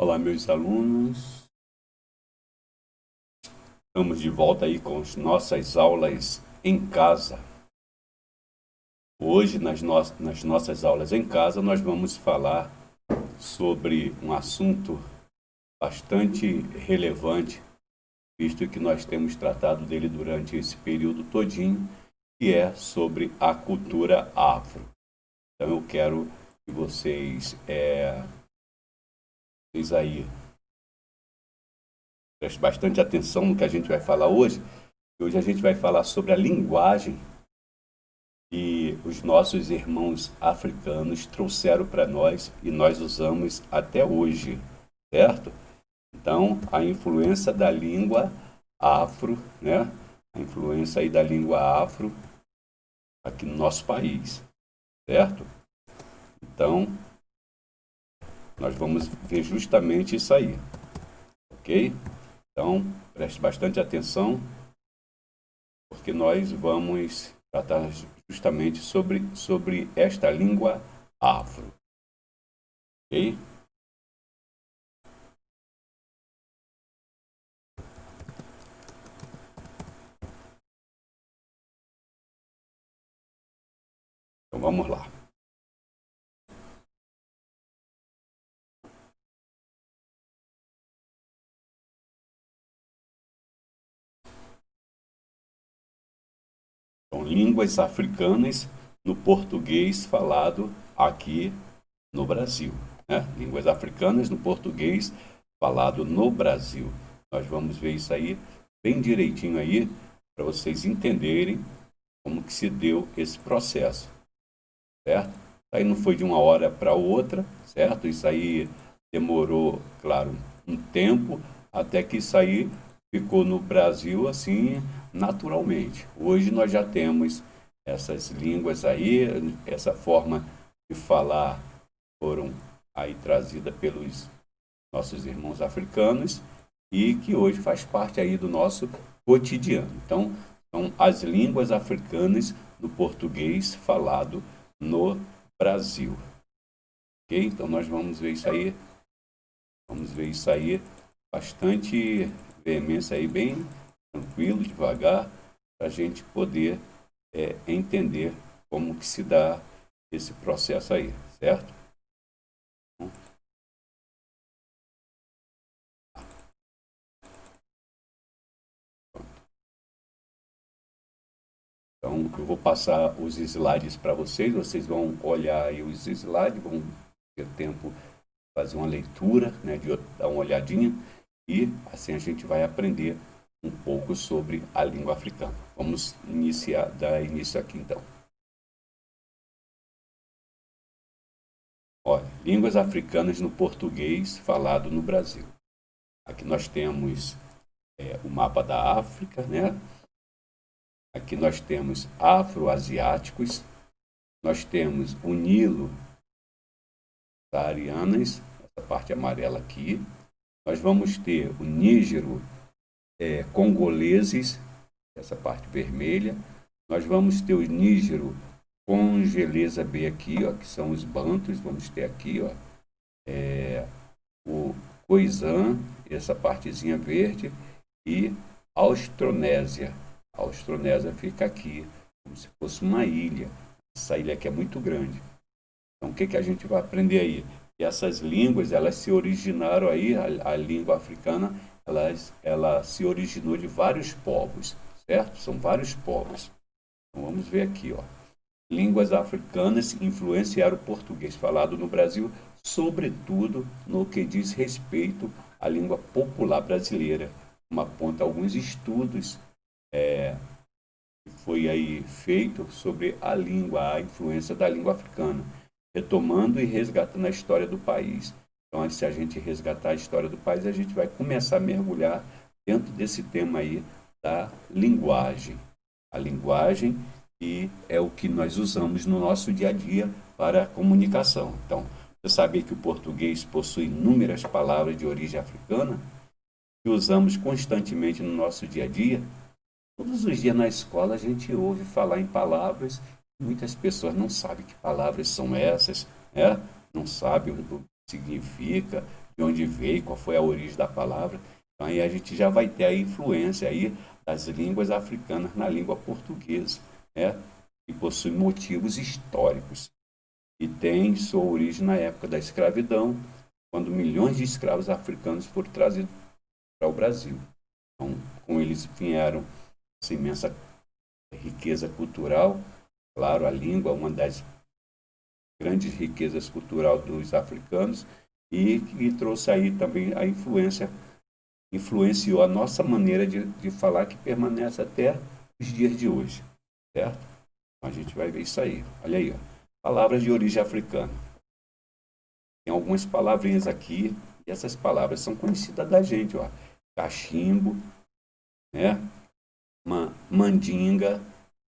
Olá, meus alunos. Estamos de volta aí com as nossas aulas em casa. Hoje, nas nossas aulas em casa, nós vamos falar sobre um assunto bastante relevante, visto que nós temos tratado dele durante esse período todinho, que é sobre a cultura afro. Então, eu quero que vocês aí prestem bastante atenção no que a gente vai falar hoje. Hoje a gente vai falar sobre a linguagem que os nossos irmãos africanos trouxeram para nós e nós usamos até hoje, certo? Então, a influência da língua afro, né? A influência aí da língua afro aqui no nosso país, certo? Então, nós vamos ver justamente isso aí, ok? Então, preste bastante atenção, porque nós vamos tratar justamente sobre esta língua afro, ok? Então, vamos lá. Então, línguas africanas no português falado aqui no Brasil, né? Línguas africanas no português falado no Brasil. Nós vamos ver isso aí bem direitinho aí para vocês entenderem como que se deu esse processo, certo? Aí não foi de uma hora para outra, certo? Isso aí demorou, claro, um tempo até que isso aí ficou no Brasil assim naturalmente. Hoje nós já temos essas línguas aí, essa forma de falar foram aí trazida pelos nossos irmãos africanos e que hoje faz parte aí do nosso cotidiano. Então, são as línguas africanas do português falado no Brasil. Ok? Então, nós vamos ver isso aí, bastante veemência aí, bem tranquilo, devagar, para a gente poder entender como que se dá esse processo aí, certo? Então, eu vou passar os slides para vocês, vocês vão olhar aí os slides, vão ter tempo de fazer uma leitura, né, de dar uma olhadinha, e assim a gente vai aprender um pouco sobre a língua africana. Vamos dar início aqui então. Olha, línguas africanas no português falado no Brasil. Aqui nós temos o mapa da África, né? Aqui nós temos afro-asiáticos, nós temos o Nilo saarianas, essa parte amarela aqui. Nós vamos ter o Nígero congoleses, essa parte vermelha. Nós vamos ter o Nígero congelesa B aqui, ó, que são os bantus. Vamos ter aqui, ó, o Khoisan, essa partezinha verde, e Austronésia. A Austronésia fica aqui, como se fosse uma ilha. Essa ilha aqui é muito grande. Então, o que, que a gente vai aprender aí? E essas línguas, elas se originaram aí, a língua africana, ela se originou de vários povos, certo? São vários povos. Então, vamos ver aqui, ó. Línguas africanas influenciaram o português falado no Brasil, sobretudo no que diz respeito à língua popular brasileira, como aponta alguns estudos que foi aí feito sobre a língua, a influência da língua africana, retomando e resgatando a história do país. Então, se a gente resgatar a história do país, a gente vai começar a mergulhar dentro desse tema aí da linguagem. A linguagem que é o que nós usamos no nosso dia a dia para a comunicação. Então, você sabia que o português possui inúmeras palavras de origem africana que usamos constantemente no nosso dia a dia? Todos os dias na escola a gente ouve falar em palavras, muitas pessoas não sabem que palavras são essas, né? Não sabem o que significa, de onde veio, qual foi a origem da palavra. Então aí a gente já vai ter a influência aí das línguas africanas na língua portuguesa, né? Que possui motivos históricos e tem sua origem na época da escravidão, quando milhões de escravos africanos foram trazidos para o Brasil. Então, com eles vieram essa imensa riqueza cultural. Claro, a língua é uma das grandes riquezas culturais dos africanos e que trouxe aí também a influenciou a nossa maneira de falar, que permanece até os dias de hoje, certo? Então, a gente vai ver isso aí. Olha aí, ó. Palavras de origem africana. Tem algumas palavrinhas aqui, e essas palavras são conhecidas da gente, ó. Cachimbo, né? Mandinga,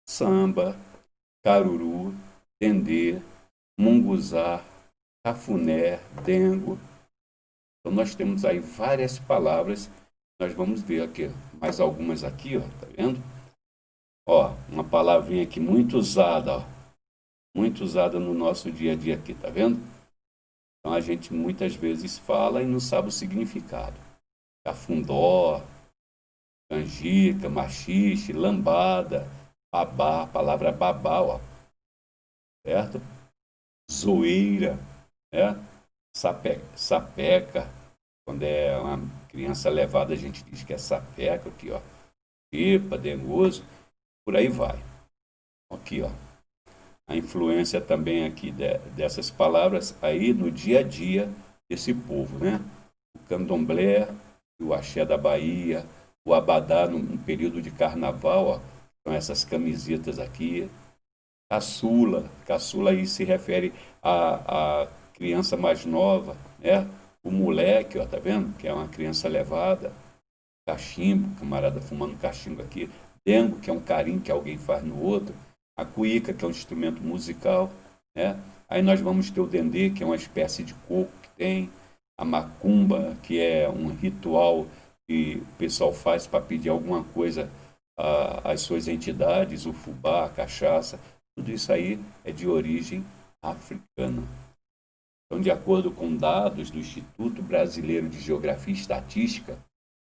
samba, caruru, dendê, munguzá, cafuné, dengo. Então nós temos aí várias palavras. Nós vamos ver aqui mais algumas aqui, ó, tá vendo? Ó, uma palavrinha aqui muito usada, ó, muito usada no nosso dia a dia aqui, tá vendo? Então a gente muitas vezes fala e não sabe o significado. Cafundó, canjica, machixe, lambada, babá, a palavra babá, ó, certo? Zoeira, né? Sapeca, quando é uma criança levada, a gente diz que é sapeca, aqui, ó. Pipa, dengoso, por aí vai. Aqui, ó. A influência também aqui dessas palavras aí no dia a dia desse povo, né? O candomblé, o axé da Bahia, o abadá no período de carnaval, ó. São essas camisetas aqui. Caçula aí se refere à criança mais nova, né? O moleque, ó, tá vendo? Que é uma criança levada. Cachimbo, camarada fumando cachimbo aqui. Dengo, que é um carinho que alguém faz no outro. A cuíca, que é um instrumento musical, né? Aí nós vamos ter o dendê, que é uma espécie de coco que tem. A macumba, que é um ritual que o pessoal faz para pedir alguma coisa às suas entidades, o fubá, a cachaça. Tudo isso aí é de origem africana. Então, de acordo com dados do Instituto Brasileiro de Geografia e Estatística,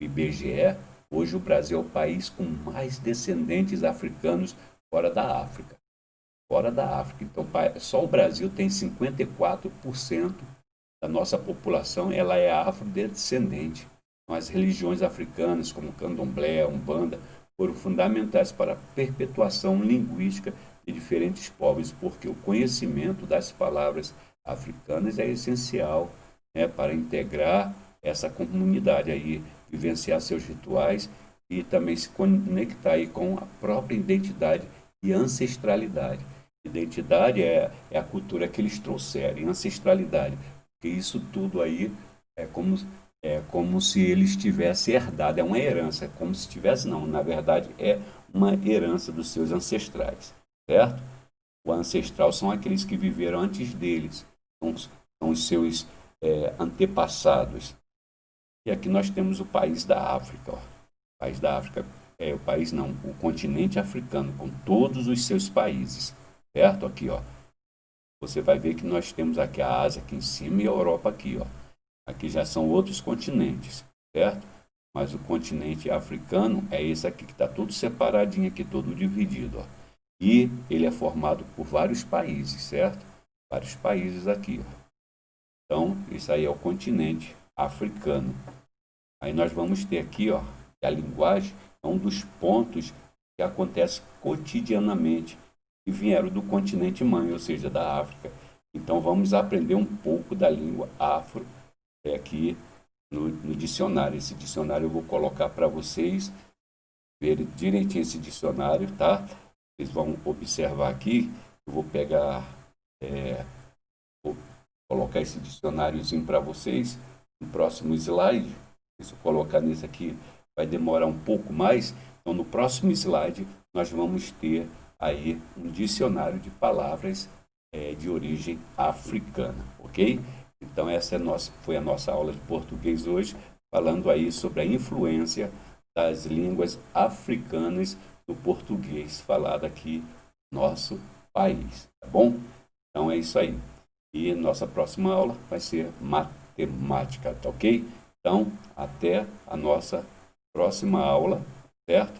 IBGE, hoje o Brasil é o país com mais descendentes africanos fora da África. Fora da África. Então, só o Brasil tem 54% da nossa população, ela é afrodescendente. Então, as religiões africanas, como candomblé, umbanda, foram fundamentais para a perpetuação linguística de diferentes povos, porque o conhecimento das palavras africanas é essencial, né, para integrar essa comunidade aí, vivenciar seus rituais e também se conectar aí com a própria identidade e ancestralidade. Identidade é a cultura que eles trouxeram, e ancestralidade, porque isso tudo aí é como se eles tivessem herdado, é uma herança, é como se tivesse, não, na verdade é uma herança dos seus ancestrais, certo? O ancestral são aqueles que viveram antes deles, são os seus antepassados. E aqui nós temos o país da África, ó. O país da África, o país não, o continente africano, com todos os seus países, certo? Aqui, ó. Você vai ver que nós temos aqui a Ásia aqui em cima e a Europa aqui, ó. Aqui já são outros continentes, certo? Mas o continente africano é esse aqui que está todo separadinho aqui, todo dividido, ó. E ele é formado por vários países, certo? Vários países aqui, ó. Então, isso aí é o continente africano. Aí nós vamos ter aqui, ó, que a linguagem é um dos pontos que acontece cotidianamente e vieram do continente mãe, ou seja, da África. Então, vamos aprender um pouco da língua afro aqui no dicionário. Esse dicionário eu vou colocar para vocês verem direitinho esse dicionário, tá? Vocês vão observar aqui. Eu vou pegar, vou colocar esse dicionáriozinho para vocês no próximo slide. Se eu colocar nesse aqui, vai demorar um pouco mais. Então, no próximo slide, nós vamos ter aí um dicionário de palavras de origem africana, ok? Então, essa foi a nossa aula de português hoje, falando aí sobre a influência das línguas africanas no português falado aqui no nosso país, tá bom? Então, é isso aí. E nossa próxima aula vai ser matemática. temática, tá ok? Então, até a nossa próxima aula, certo?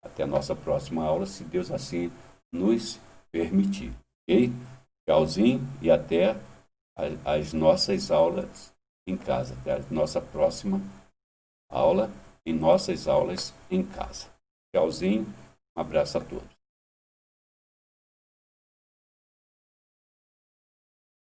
Até a nossa próxima aula, se Deus assim nos permitir, ok? Tchauzinho e até as nossas aulas em casa. Até a nossa próxima aula em nossas aulas em casa. Tchauzinho, um abraço a todos.